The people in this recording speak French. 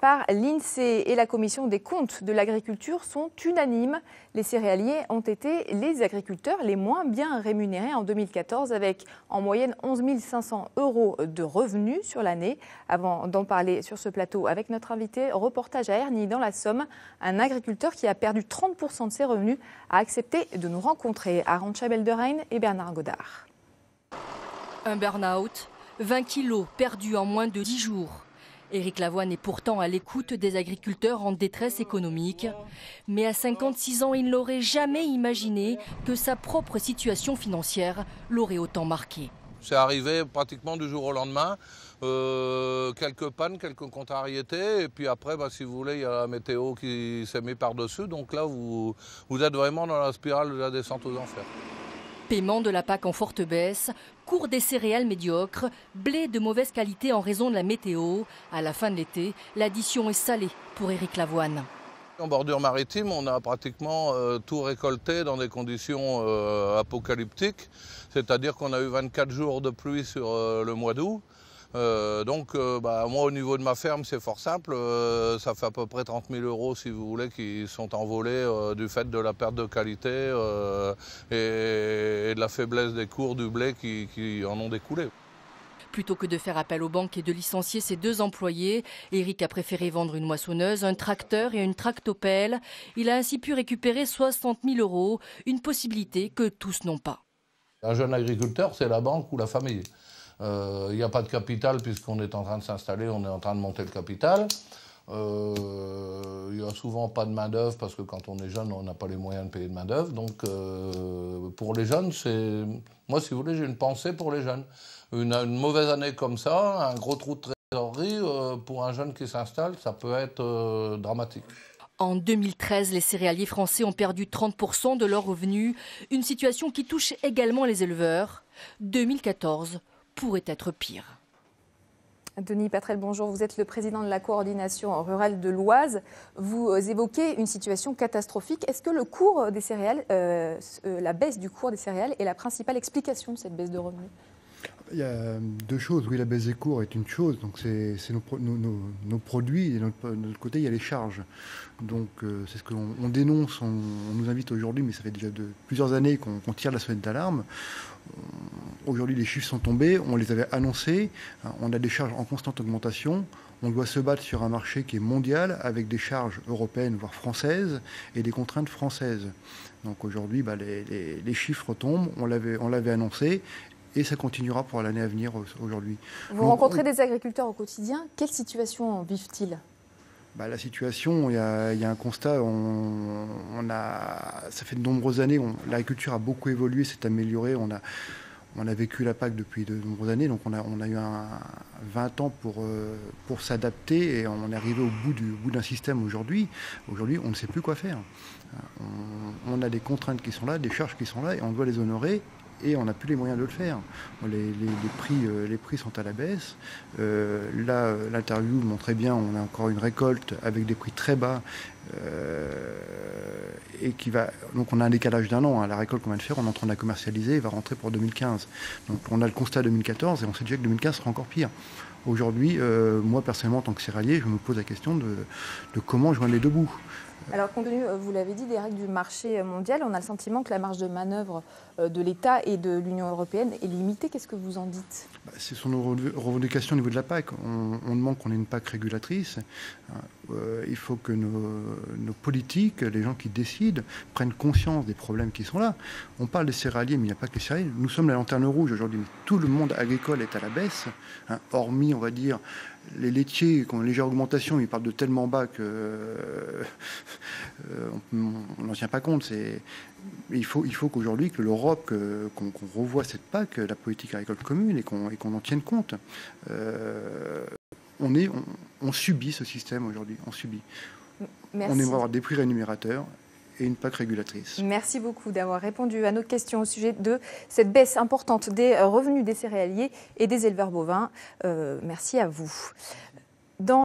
Par l'INSEE et la Commission des comptes de l'agriculture sont unanimes. Les céréaliers ont été les agriculteurs les moins bien rémunérés en 2014 avec en moyenne 11 500 € de revenus sur l'année. Avant d'en parler sur ce plateau avec notre invité, reportage à Ernie dans la Somme. Un agriculteur qui a perdu 30% de ses revenus a accepté de nous rencontrer. Arantxa Belderrein et Bernard Godard. Un burn-out, 20 kilos perdus en moins de 10 jours. Éric Lavoine est pourtant à l'écoute des agriculteurs en détresse économique. Mais à 56 ans, il n'aurait jamais imaginé que sa propre situation financière l'aurait autant marqué. C'est arrivé pratiquement du jour au lendemain. Quelques pannes, quelques contrariétés. Et puis après, si vous voulez, il y a la météo qui s'est mise par-dessus. Donc là, vous êtes vraiment dans la spirale de la descente aux enfers. Paiement de la PAC en forte baisse, cours des céréales médiocres, blé de mauvaise qualité en raison de la météo. À la fin de l'été, l'addition est salée pour Éric Lavoine. En bordure maritime, on a pratiquement tout récolté dans des conditions apocalyptiques. C'est-à-dire qu'on a eu 24 jours de pluie sur le mois d'août. Moi, au niveau de ma ferme, c'est fort simple. Ça fait à peu près 30 000 €, si vous voulez, qui sont envolés du fait de la perte de qualité et de la faiblesse des cours du blé qui en ont découlé. Plutôt que de faire appel aux banques et de licencier ses 2 employés, Éric a préféré vendre une moissonneuse, un tracteur et une tractopelle. Il a ainsi pu récupérer 60 000 €, une possibilité que tous n'ont pas. Un jeune agriculteur, c'est la banque ou la famille. Il n'y a pas de capital puisqu'on est en train de s'installer, on est en train de monter le capital. Il n'y a souvent pas de main-d'œuvre parce que quand on est jeune, on n'a pas les moyens de payer de main-d'œuvre. Donc pour les jeunes, moi, si vous voulez, j'ai une pensée pour les jeunes. Une mauvaise année comme ça, un gros trou de trésorerie, pour un jeune qui s'installe, ça peut être dramatique. En 2013, les céréaliers français ont perdu 30% de leurs revenus, une situation qui touche également les éleveurs. 2014 pourrait être pire. Denis Patrel, bonjour. Vous êtes le président de la coordination rurale de l'Oise. Vous évoquez une situation catastrophique. Est-ce que le cours des céréales, la baisse du cours des céréales est la principale explication de cette baisse de revenus ? Il y a 2 choses. Oui, la baisse des cours est une chose. Donc c'est nos produits. Et de notre côté, il y a les charges. Donc c'est ce qu'on dénonce. On nous invite aujourd'hui, mais ça fait déjà plusieurs années qu'on tire la sonnette d'alarme. Aujourd'hui, les chiffres sont tombés. On les avait annoncés. On a des charges en constante augmentation. On doit se battre sur un marché qui est mondial avec des charges européennes, voire françaises, et des contraintes françaises. Donc aujourd'hui, les chiffres tombent. On l'avait annoncé. Et ça continuera pour l'année à venir aujourd'hui. Vous rencontrez des agriculteurs au quotidien. Quelle situation vivent-ils ? La situation, il y a un constat. Ça fait de nombreuses années, l'agriculture a beaucoup évolué, s'est améliorée. On a vécu la PAC depuis de nombreuses années, donc on a eu 20 ans pour s'adapter et on est arrivé au bout d'un système aujourd'hui. Aujourd'hui, on ne sait plus quoi faire. On a des contraintes qui sont là, des charges qui sont là et on doit les honorer. Et on n'a plus les moyens de le faire. Les prix sont à la baisse. Là, l'interview montrait bien, on a encore une récolte avec des prix très bas. Donc on a un décalage d'1 an. La récolte qu'on vient de faire, on est en train de la commercialiser et va rentrer pour 2015. Donc on a le constat 2014 et on sait déjà que 2015 sera encore pire. Aujourd'hui, moi personnellement, en tant que céréalier, je me pose la question de comment joindre les 2 bouts. Alors, compte tenu, vous l'avez dit, des règles du marché mondial, on a le sentiment que la marge de manœuvre de l'État et de l'Union européenne est limitée. Qu'est-ce que vous en dites ? Ce sont nos revendications au niveau de la PAC. On demande qu'on ait une PAC régulatrice. Il faut que nos politiques, les gens qui décident, prennent conscience des problèmes qui sont là. On parle des céréaliers, mais il n'y a pas que les céréaliers. Nous sommes la lanterne rouge aujourd'hui. Tout le monde agricole est à la baisse, hormis, on va dire, les laitiers qui ont une légère augmentation. Ils partent de tellement bas qu'on n'en tient pas compte. Il faut qu'aujourd'hui, que l'Europe, qu'on revoie cette PAC, la politique agricole commune, et qu'on en tienne compte. On subit ce système aujourd'hui, on subit. Merci. On aimerait avoir des prix rémunérateurs et une PAC régulatrice. Merci beaucoup d'avoir répondu à nos questions au sujet de cette baisse importante des revenus des céréaliers et des éleveurs bovins. Merci à vous.